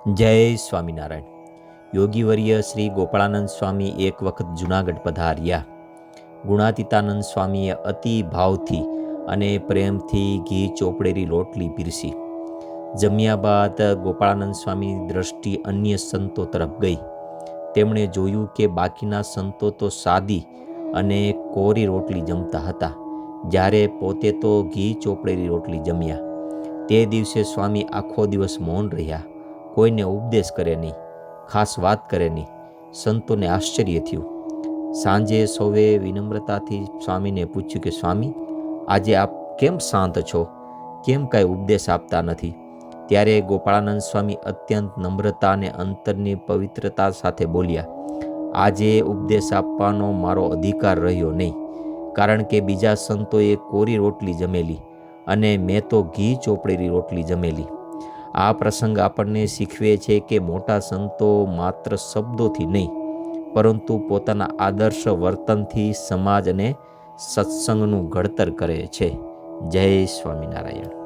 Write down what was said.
જય સ્વામિનારાયણ. યોગીવર્ય શ્રી ગોપાળાનંદ સ્વામી એક વખત જૂનાગઢ પધાર્યા. ગુણાતીતાનંદ સ્વામીએ અતિ ભાવથી અને પ્રેમથી ઘી ચોપડેલી રોટલી પીરસી. જમ્યા બાદ ગોપાળાનંદ સ્વામી દ્રષ્ટિ અન્ય સંતો તરફ ગઈ. તેમણે જોયું કે બાકીના સંતો તો સાદી અને કોરી રોટલી જમતા હતા, જ્યારે પોતે તો ઘી ચોપડેલી રોટલી જમ્યા. તે દિવસે સ્વામી આખો દિવસ મૌન રહ્યા. કોઈને ઉપદેશ કરે નહીં, ખાસ વાત કરે નહીં. સંતોને આશ્ચર્ય થયું. સાંજે સૌએ વિનમ્રતાથી સ્વામીને પૂછ્યું કે સ્વામી, આજે આપ કેમ શાંત છો? કેમ કાંઈ ઉપદેશ આપતા નથી? ત્યારે ગોપાળાનંદ સ્વામી અત્યંત નમ્રતા અને અંતરની પવિત્રતા સાથે બોલ્યા, આજે ઉપદેશ આપવાનો મારો અધિકાર રહ્યો નહીં, કારણ કે બીજા સંતોએ કોરી રોટલી જમેલી અને મેં તો ઘી ચોપડેલી રોટલી જમેલી. આ પ્રસંગ આપણને શીખવે છે કે મોટા સંતો માત્ર શબ્દોથી નહીં, પરંતુ પોતાના આદર્શ વર્તનથી સમાજ અને સત્સંગનું ઘડતર કરે છે. જય સ્વામિનારાયણ.